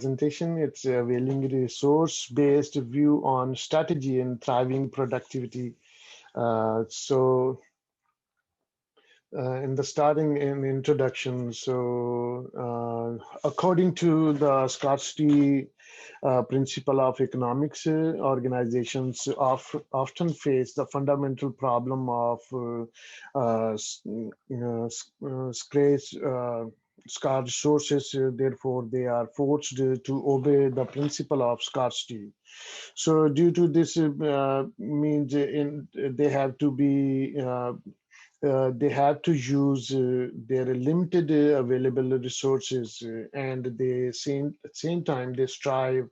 presentation. It's a Availing resource-based view on strategy and thriving productivity. In the starting in introduction, according to the scarcity principle of economics, organizations often face the fundamental problem of scarce scarce resources. Therefore, they are forced to obey the principle of scarcity. So, due to this, means they have to be they have to use their limited available resources, and they same time they strive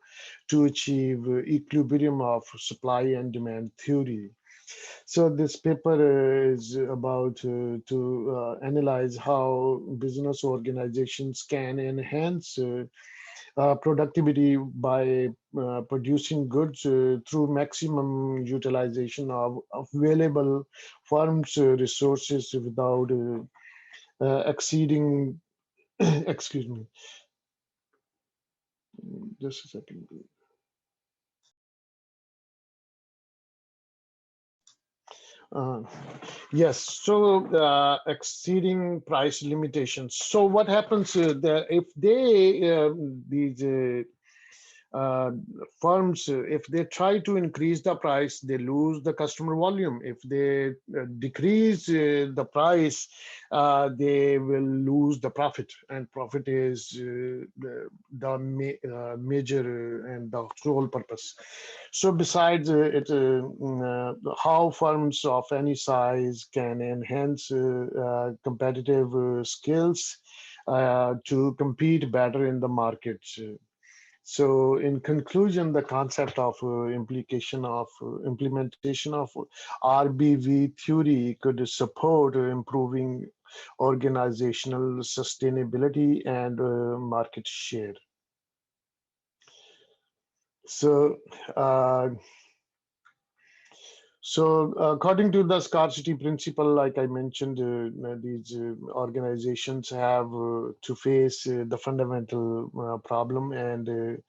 to achieve equilibrium of supply and demand theory. So this paper is about to analyze how business organizations can enhance productivity by producing goods through maximum utilization of available firms' resources without exceeding, excuse me, just a second. Uh, yes, so exceeding price limitations. So what happens that if they these uh, firms, if they try to increase the price, they lose the customer volume. If they decrease the price, they will lose the profit, and profit is the major and the sole purpose. So besides how firms of any size can enhance competitive skills to compete better in the market. So, in conclusion, the concept of implementation of RBV theory could support improving organizational sustainability and market share. So, uh, according to the scarcity principle, like I mentioned, these organizations have to face the fundamental problem, and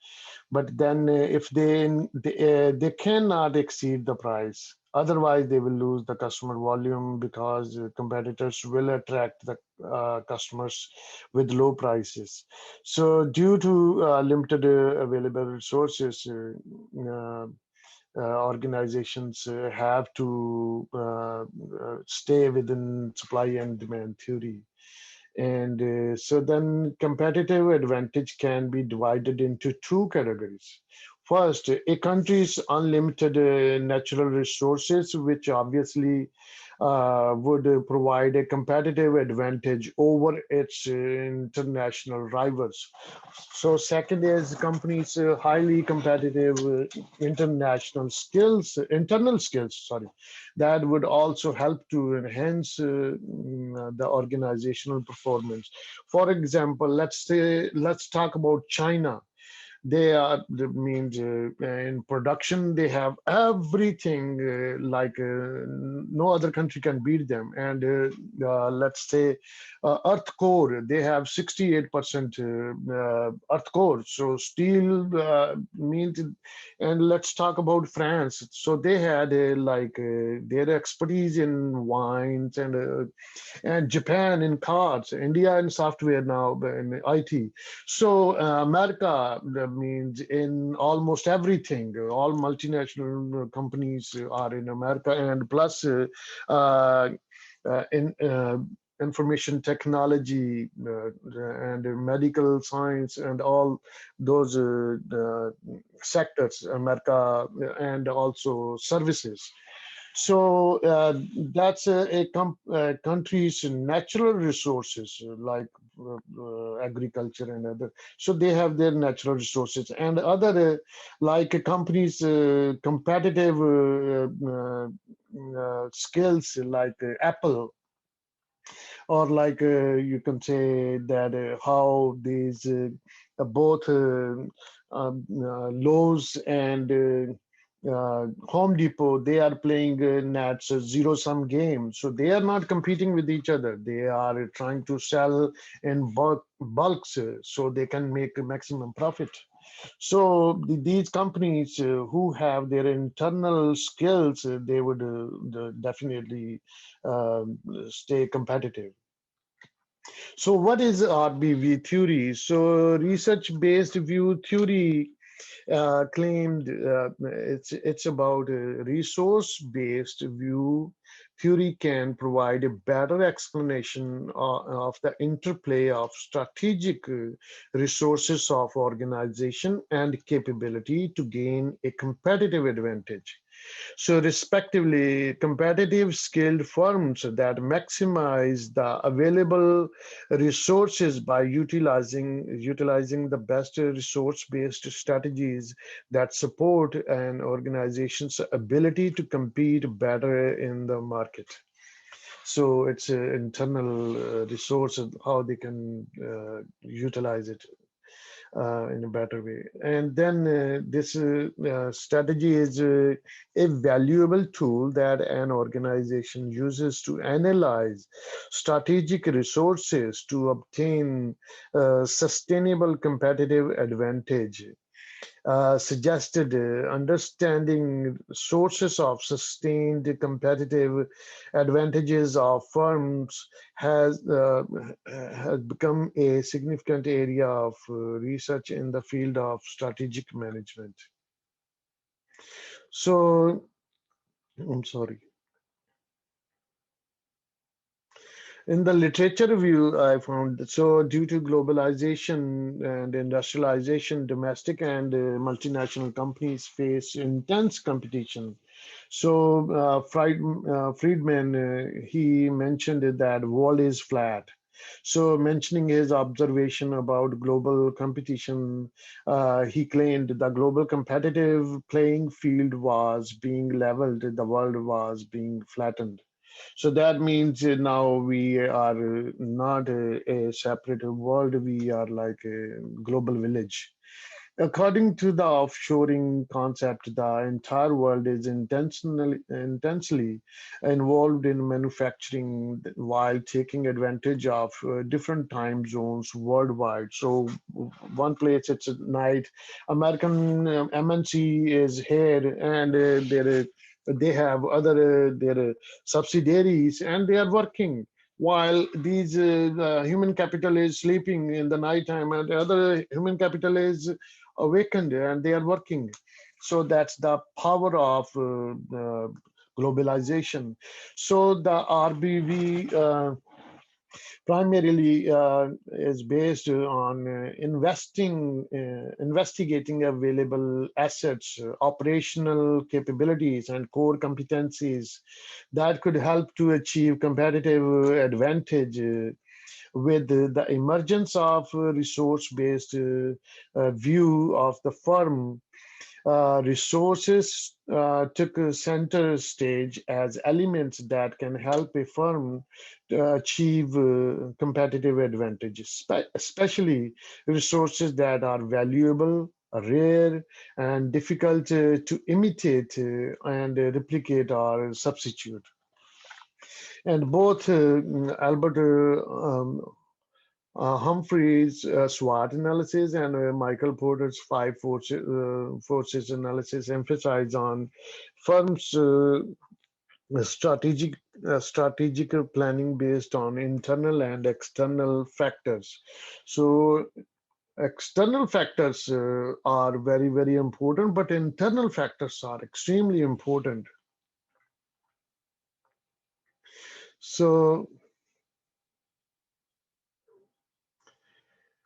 but then if they cannot exceed the price, otherwise they will lose the customer volume, because competitors will attract the customers with low prices. So due to limited available resources, organizations have to stay within supply and demand theory. And so then competitive advantage can be divided into two categories. First, a country's unlimited natural resources, which obviously would provide a competitive advantage over its international rivals. So second is companies' highly competitive internal skills, sorry, that would also help to enhance the organizational performance. For example, let's talk about China. They are means in production they have everything, like no other country can beat them. And let's say earth core, they have 68% earth core, so steel means. And let's talk about France. So they had their expertise in wines, and Japan in cars, India in software, now in IT. So America, that means in almost everything, all multinational companies are in America, and plus in information technology and medical science and all those sectors, America, and also services. So that's a country's natural resources, like agriculture and other. So they have their natural resources, and other like a company's competitive skills, like Apple, or like you can say that how these both Lowe's and Home Depot, they are playing Nat's zero-sum game. So they are not competing with each other. They are trying to sell in bulks so they can make a maximum profit. So these companies who have their internal skills, they would definitely stay competitive. So what is RBV theory? So research-based view theory claimed it's about a resource-based view theory can provide a better explanation of the interplay of strategic resources of organization and capability to gain a competitive advantage. So, respectively, competitive skilled firms that maximize the available resources by utilizing the best resource-based strategies that support an organization's ability to compete better in the market. So it's internal resources, how they can utilize it in a better way. And then this strategy is a valuable tool that an organization uses to analyze strategic resources to obtain sustainable competitive advantage. Suggested understanding sources of sustained competitive advantages of firms has become a significant area of research in the field of strategic management. So, I'm sorry. In the literature review, I found that so due to globalization and industrialization, domestic and multinational companies face intense competition. So Friedman, he mentioned it that world is flat. So mentioning his observation about global competition, he claimed the global competitive playing field was being leveled, the world was being flattened. So that means now we are not a separate world, we are like a global village. According to the offshoring concept, the entire world is intensely involved in manufacturing while taking advantage of different time zones worldwide. So, one place it's at night, American MNC is here, and they have other their subsidiaries, and they are working while these human capital is sleeping in the night time, and the other human capital is awakened and they are working. So that's the power of globalization. So the RBV primarily is based on investigating available assets, operational capabilities, and core competencies that could help to achieve competitive advantage with the emergence of resource-based view of the firm, resources took a center stage as elements that can help a firm to achieve competitive advantages, especially resources that are valuable, rare, and difficult to imitate and replicate or substitute. And both Albert Humphrey's SWOT analysis and Michael Porter's five forces analysis emphasize on firms' strategic planning based on internal and external factors. So external factors are very important, but internal factors are extremely important. So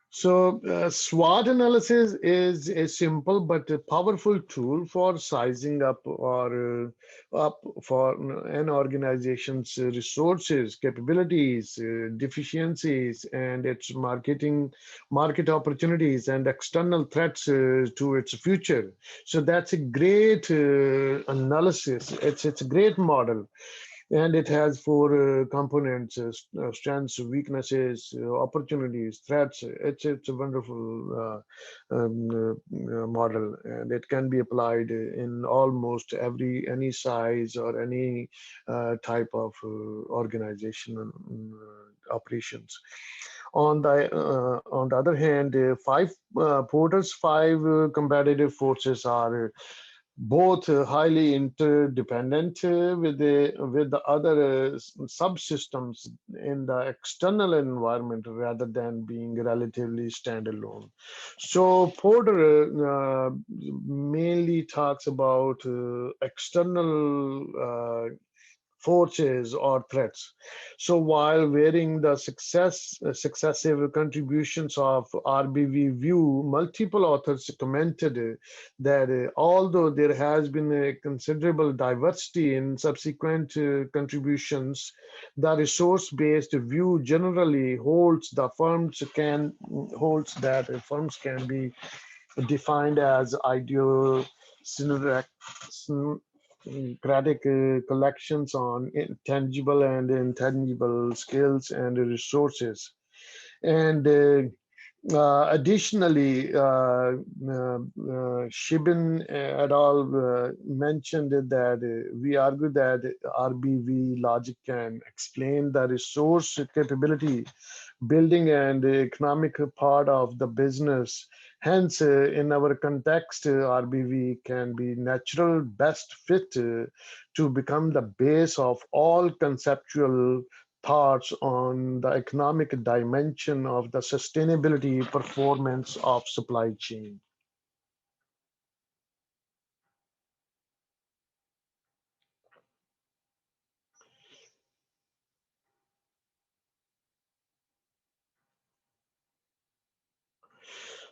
SWOT analysis is a simple but a powerful tool for sizing up or up for an organization's resources, capabilities, deficiencies, and its market opportunities and external threats to its future. So that's a great analysis. It's a great model, and it has four components: strengths, weaknesses, opportunities, threats. It's a wonderful model, and it can be applied in almost any size or any type of organization operations. On the other hand, Porter's five competitive forces are both highly interdependent with the other subsystems in the external environment rather than being relatively standalone. So Porter mainly talks about external forces or threats. So while varying the successive contributions of RBV view, multiple authors commented that although there has been a considerable diversity in subsequent contributions, the resource-based view generally holds that firms can be defined as syncratic collections on tangible and intangible skills and resources. And additionally, Shibin et al. Mentioned that we argue that RBV logic can explain the resource capability building and economic part of the business. Hence, in our context, RBV can be natural best fit to become the base of all conceptual thoughts on the economic dimension of the sustainability performance of supply chain.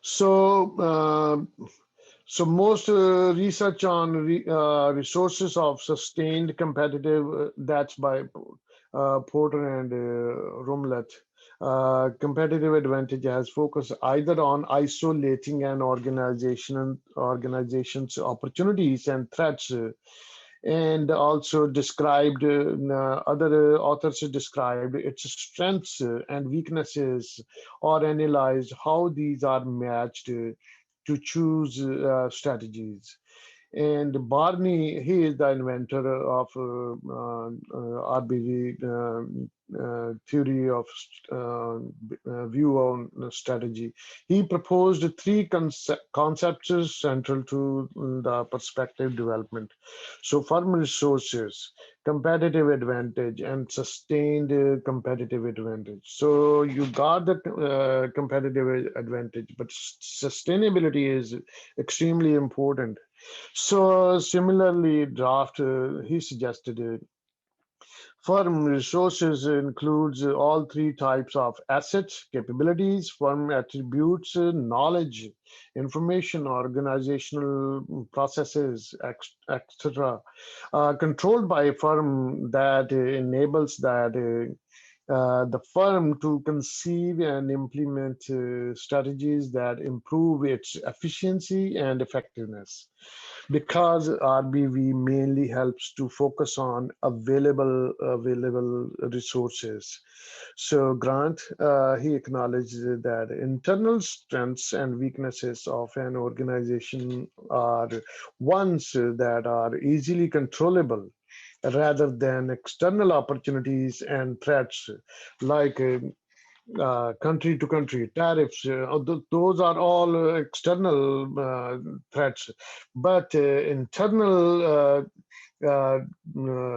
So, so most research on resources of sustained competitive, that's by Porter and Rumlet. Competitive advantage has focused either on isolating an organization's opportunities and threats, and also described other authors described its strengths and weaknesses, or analyzed how these are matched to choose strategies. And Barney, he is the inventor of RBV theory of view on strategy. He proposed three concepts central to the perspective development. So, firm resources, competitive advantage, and sustained competitive advantage. So, you got the competitive advantage, but sustainability is extremely important. So similarly, draft he suggested firm resources includes all three types of assets, capabilities, firm attributes, knowledge, information, organizational processes, etc., controlled by a firm that enables the firm to conceive and implement strategies that improve its efficiency and effectiveness. Because RBV mainly helps to focus on available resources. So Grant, he acknowledged that internal strengths and weaknesses of an organization are ones that are easily controllable rather than external opportunities and threats like country to country tariffs. Those are all external threats, but internal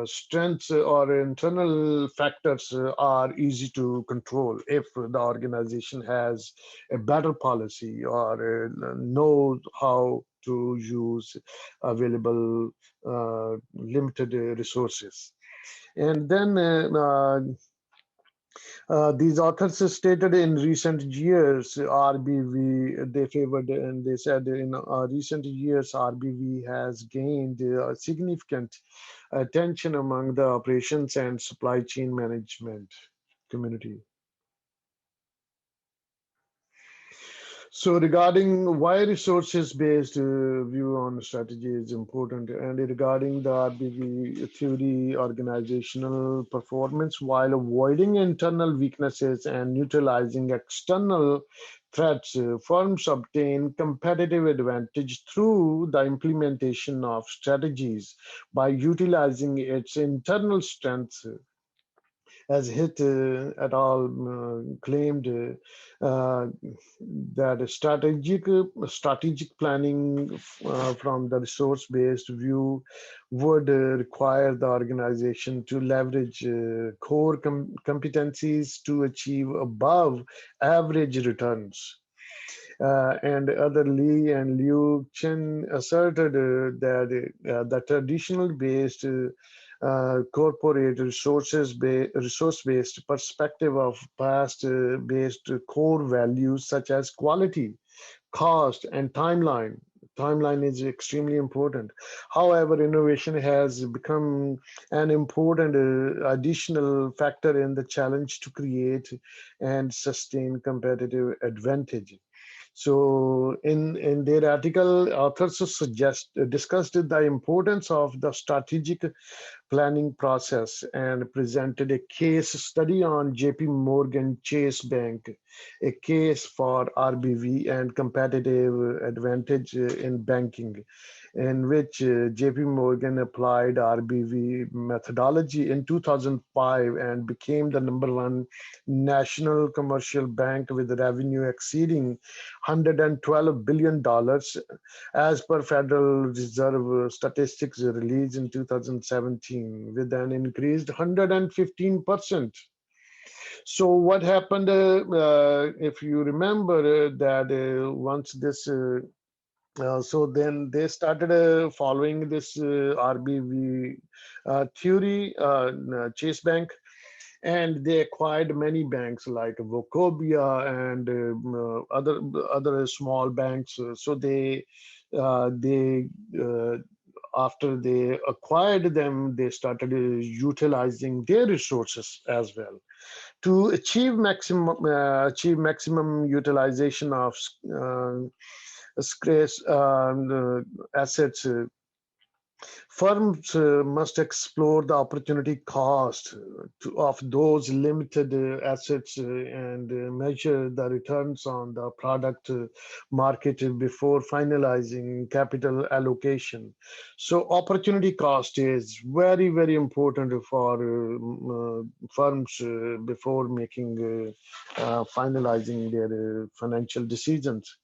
strengths or internal factors are easy to control if the organization has a better policy or knows how to use available limited resources. And then these authors stated in recent years, RBV, they favored and they said in recent years, RBV has gained significant attention among the operations and supply chain management community. So regarding why resources-based view on strategy is important, and regarding the RBV theory, organizational performance, while avoiding internal weaknesses and neutralizing external threats, firms obtain competitive advantage through the implementation of strategies by utilizing its internal strengths as Hit et al. Claimed that strategic planning from the resource-based view would require the organization to leverage core competencies to achieve above average returns. And other Lee and Liu Chen asserted that the traditional based corporate resource-based perspective of past-based core values such as quality, cost, and timeline. Timeline is extremely important. However, innovation has become an important additional factor in the challenge to create and sustain competitive advantage. So, in their article, authors discussed the importance of the strategic planning process and presented a case study on JP Morgan Chase Bank, a case for RBV and competitive advantage in banking, in which JP Morgan applied RBV methodology in 2005 and became the number one national commercial bank with revenue exceeding $112 billion as per Federal Reserve statistics released in 2017, with an increased 115%. So what happened, if you remember, that once this so then they started following this RBV theory, Chase Bank, and they acquired many banks like Wachovia and other small banks. So they after they acquired them, they started utilizing their resources as well to achieve maximum utilization of scarce assets. Firms must explore the opportunity cost of those limited assets and measure the returns on the product market before finalizing capital allocation. So, opportunity cost is very, very important for firms before making finalizing their financial decisions.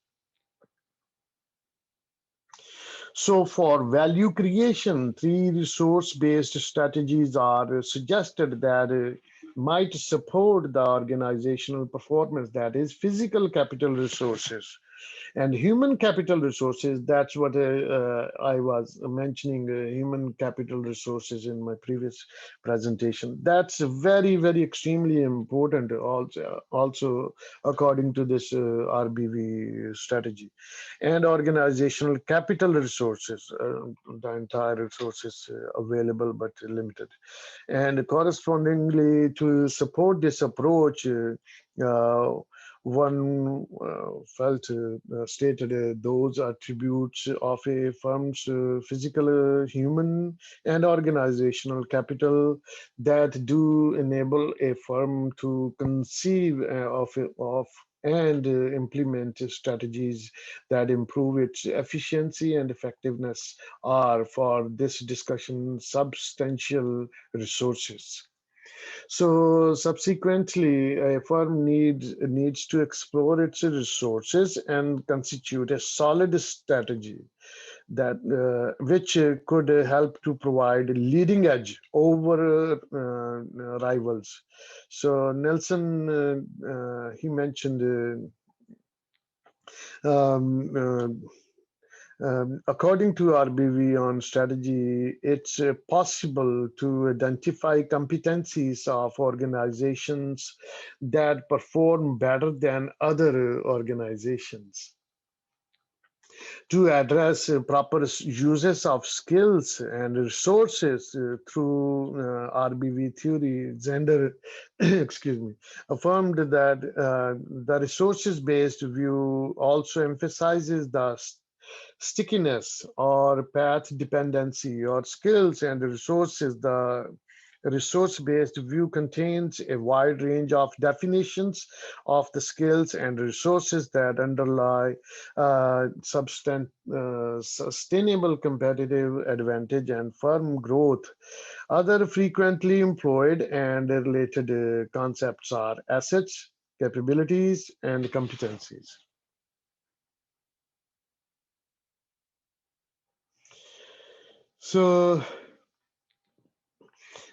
So, for value creation, three resource based strategies are suggested that might support the organizational performance, that is, physical capital resources and human capital resources. That's what I was mentioning, human capital resources in my previous presentation. That's very, very extremely important also according to this RBV strategy. And organizational capital resources, the entire resources available but limited. And correspondingly, to support this approach, uh, one felt stated those attributes of a firm's physical, human, and organizational capital that do enable a firm to conceive of and implement strategies that improve its efficiency and effectiveness are, for this discussion, substantial resources. So subsequently, a firm needs to explore its resources and constitute a solid strategy that which could help to provide leading edge over rivals. So Nelson he mentioned. According to RBV on strategy, it's possible to identify competencies of organizations that perform better than other organizations, to address proper uses of skills and resources through RBV theory. Zender, excuse me, affirmed that the resources-based view also emphasizes the stickiness or path dependency or skills and resources. The A resource-based view contains a wide range of definitions of the skills and resources that underlie sustainable competitive advantage and firm growth. Other frequently employed and related concepts are assets, capabilities, and competencies. So,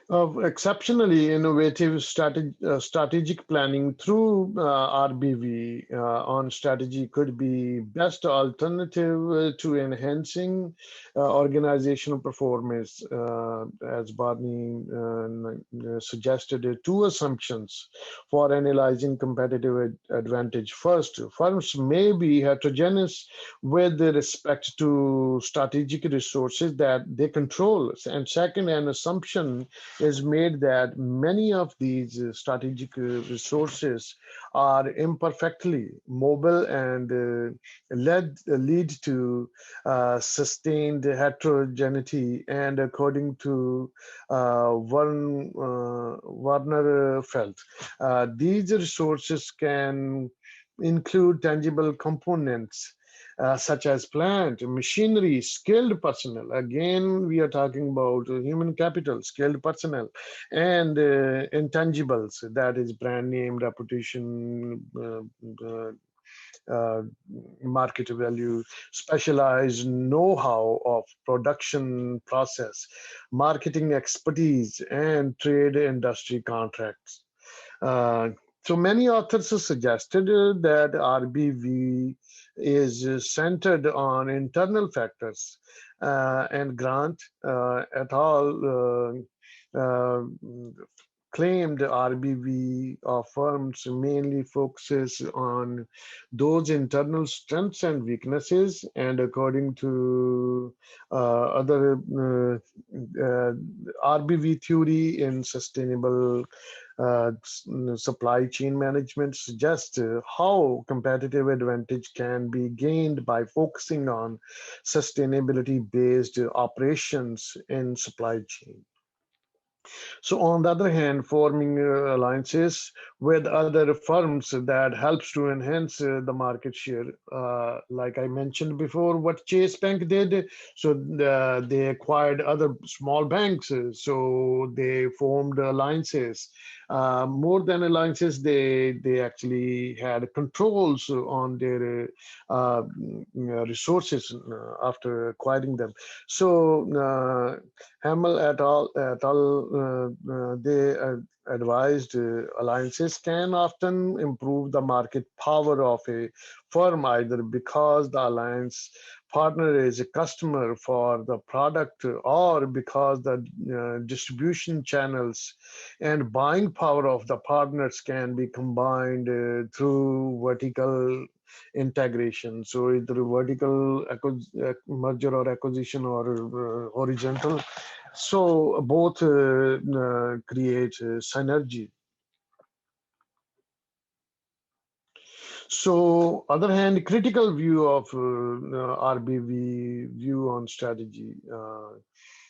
of exceptionally innovative strategic planning through RBV on strategy could be best alternative to enhancing organizational performance, as Barney suggested. Two assumptions for analyzing competitive advantage. First, firms may be heterogeneous with respect to strategic resources that they control. And second, an assumption is made that many of these strategic resources are imperfectly mobile and lead to sustained heterogeneity. And according to Warner Felt, these resources can include tangible components such as plant, machinery, skilled personnel. Again, we are talking about human capital, skilled personnel, and intangibles, that is brand name, reputation, uh, market value, specialized know-how of production process, marketing expertise, and trade industry contracts. Uh, so many authors have suggested that RBV is centered on internal factors, and Grant et al. Uh, claimed RBV of firms mainly focuses on those internal strengths and weaknesses, and according to other RBV theory in sustainable supply chain management suggests how competitive advantage can be gained by focusing on sustainability based operations in supply chain. So on the other hand, forming alliances with other firms that helps to enhance the market share. Like I mentioned before, what Chase Bank did, so they acquired other small banks, so they formed alliances. More than alliances, they actually had controls on their resources after acquiring them. So Hamel et al. They advised alliances can often improve the market power of a firm either because the alliance partner is a customer for the product or because the distribution channels and buying power of the partners can be combined through vertical integration. So either vertical merger or acquisition or horizontal, so both create synergy. So, other hand, critical view of RBV view on strategy.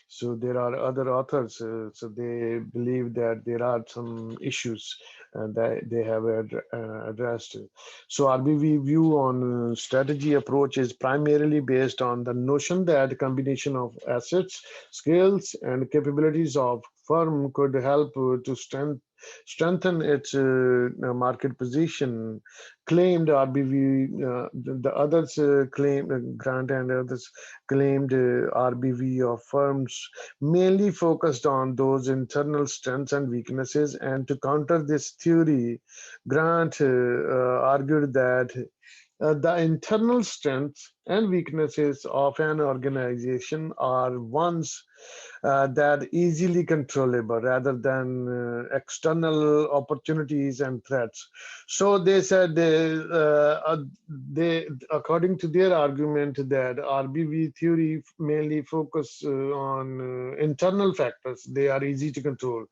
So there are other authors, so they believe that there are some issues that they have addressed. So RBV view on strategy approach is primarily based on the notion that a combination of assets, skills, and capabilities of firm could help to strengthen its market position. Claimed RBV, the others Grant and others claimed RBV of firms mainly focused on those internal strengths and weaknesses. And to counter this theory, Grant argued that the internal strengths and weaknesses of an organization are ones that easily controllable rather than external opportunities and threats. So they said they, according to their argument, that RBV theory mainly focus on internal factors. They are easy to control,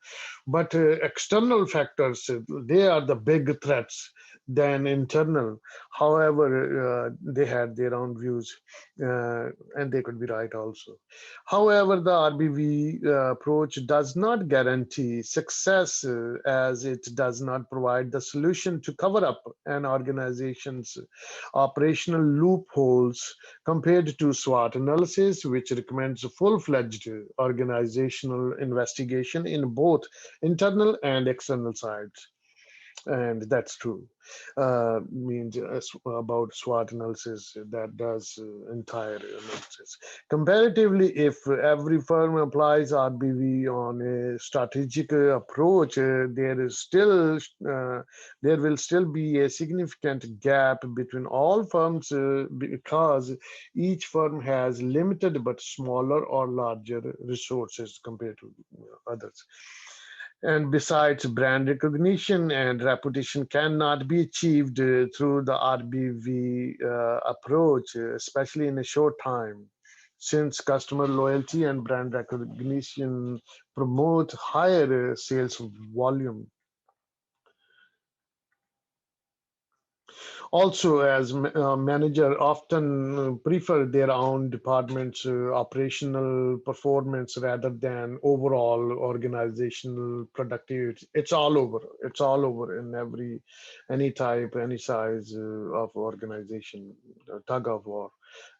but external factors, they are the big threats than internal. However, they had their own views, and they could be right also. However, the RBV approach does not guarantee success as it does not provide the solution to cover up an organization's operational loopholes compared to SWOT analysis, which recommends a full-fledged organizational investigation in both internal and external sides. And that's true. Means about SWOT analysis that does entire analysis. Comparatively, if every firm applies RBV on a strategic approach, there will still be a significant gap between all firms because each firm has limited but smaller or larger resources compared to others. And besides, brand recognition and reputation cannot be achieved through the RBV approach, especially in a short time, since customer loyalty and brand recognition promote higher sales volume. Also, as manager often prefer their own department's operational performance rather than overall organizational productivity. It's all over. It's all over in any type, any size of organization, tug of war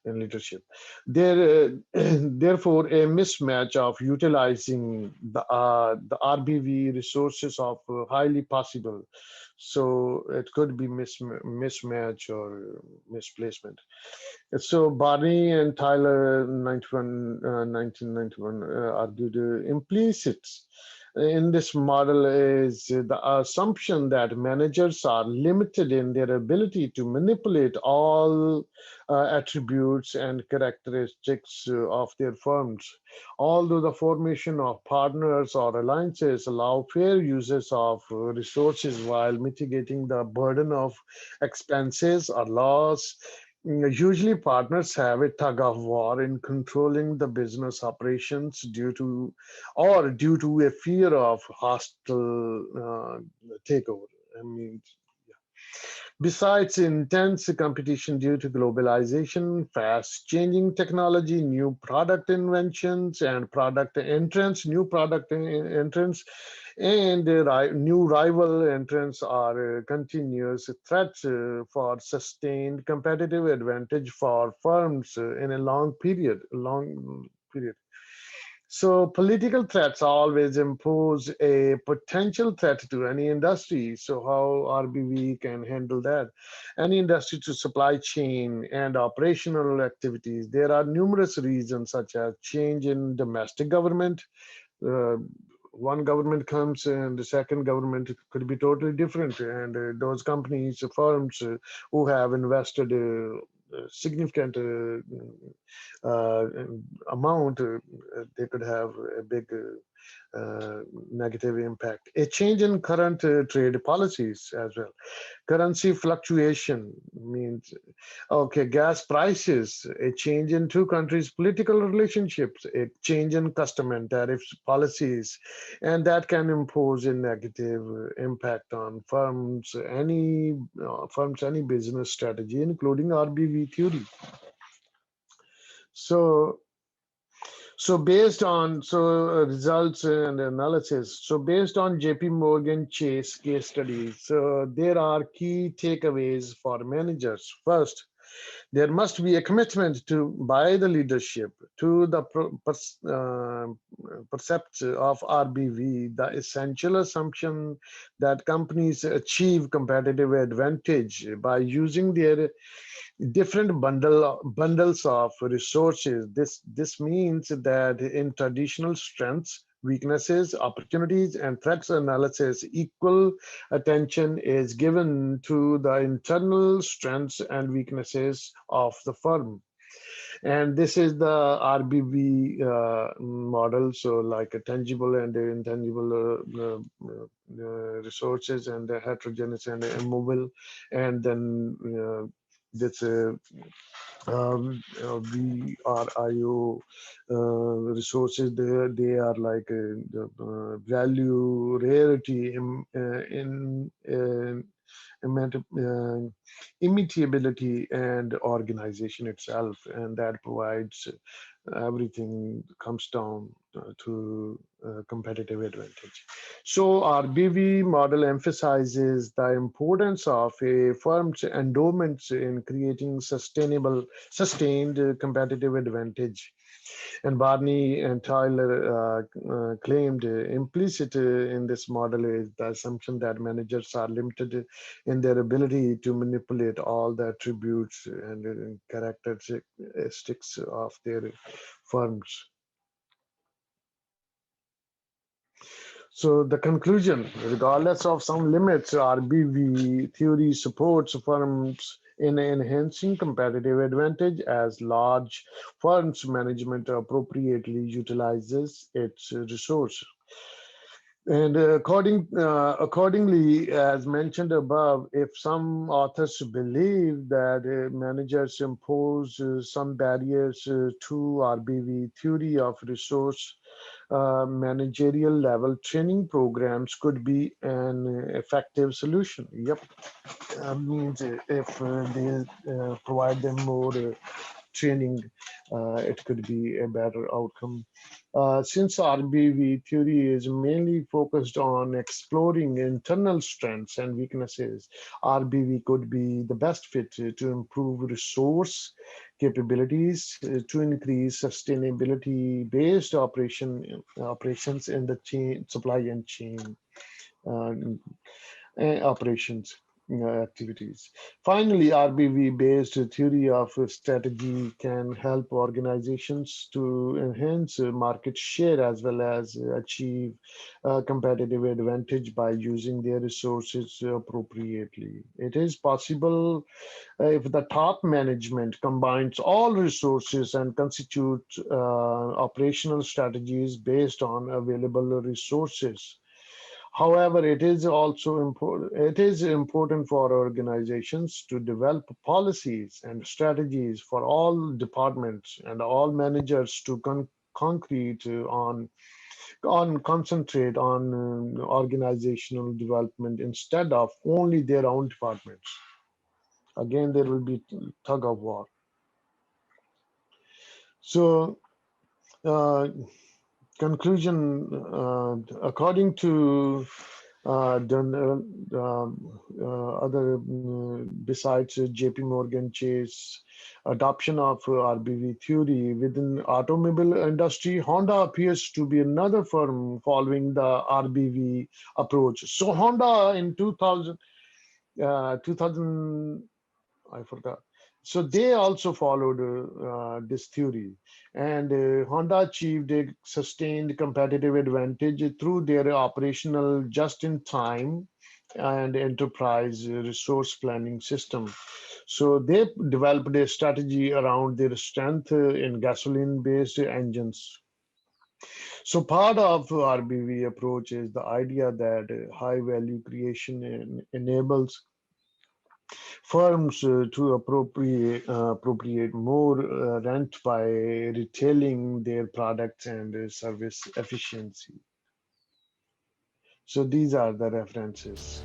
in leadership. Therefore, a mismatch of utilizing the RBV resources of highly possible. So it could be mismatch or misplacement. So Barney and Tyler 1991 argued implicit in this model is the assumption that managers are limited in their ability to manipulate all attributes and characteristics of their firms. Although the formation of partners or alliances allow fair uses of resources while mitigating the burden of expenses or loss, usually, partners have a tug of war in controlling the business operations due to a fear of hostile takeover. I mean, besides intense competition due to globalization, fast changing technology, new product inventions and new product entrants, and new rival entrants are continuous threats for sustained competitive advantage for firms in a long period. So political threats always impose a potential threat to any industry. So how RBV can handle that? Any industry to supply chain and operational activities. There are numerous reasons such as change in domestic government. Uh, One government comes and the second government could be totally different. And those companies, firms who have invested significant uh, amount, they could have a big negative impact. A change in current trade policies as well. Currency fluctuation means, okay, gas prices, a change in two countries' political relationships, a change in custom and tariffs policies, and that can impose a negative impact on firms, any business strategy, including RBV theory. So results and analysis. So based on JP Morgan Chase case studies, so there are key takeaways for managers. First, there must be a commitment by the leadership to the percept of RBV, the essential assumption that companies achieve competitive advantage by using their different bundles of resources. This means that in traditional strengths, weaknesses, opportunities, and threats analysis, equal attention is given to the internal strengths and weaknesses of the firm. And this is the RBV model. So, like a tangible and intangible resources, and the heterogeneous and immobile, and then this VRIO resources. They are like the value, rarity, immutability and organization itself, and that provides everything comes down to competitive advantage. So our BV model emphasizes the importance of a firm's endowments in creating sustained competitive advantage. And Barney and Tyler claimed implicit in this model is the assumption that managers are limited in their ability to manipulate all the attributes and characteristics of their firms. So the conclusion, regardless of some limits, RBV theory supports firms in enhancing competitive advantage as large firms management appropriately utilizes its resources. And accordingly, as mentioned above, if some authors believe that managers impose some barriers to RBV theory of resource, managerial level training programs could be an effective solution. Yep, means if they provide them more training, it could be a better outcome. Since RBV theory is mainly focused on exploring internal strengths and weaknesses, RBV could be the best fit to improve resource capabilities, to increase sustainability based operations in the chain, supply and chain. Uh, Operations activities. Finally, RBV-based theory of strategy can help organizations to enhance market share as well as achieve competitive advantage by using their resources appropriately. It is possible if the top management combines all resources and constitute operational strategies based on available resources. However, it is also important. It is important for organizations to develop policies and strategies for all departments and all managers to concrete on concentrate on organizational development instead of only their own departments. Again, there will be tug of war. So. Uh, Conclusion, according to the other besides JP Morgan Chase adoption of RBV theory within automobile industry, Honda appears to be another firm following the RBV approach. So Honda in 2000 I forgot. So they also followed this theory, and Honda achieved a sustained competitive advantage through their operational just-in-time and enterprise resource planning system. So they developed a strategy around their strength in gasoline-based engines. So part of RBV approach is the idea that high value creation enables firms to appropriate more rent by retailing their products and service efficiency. So these are the references.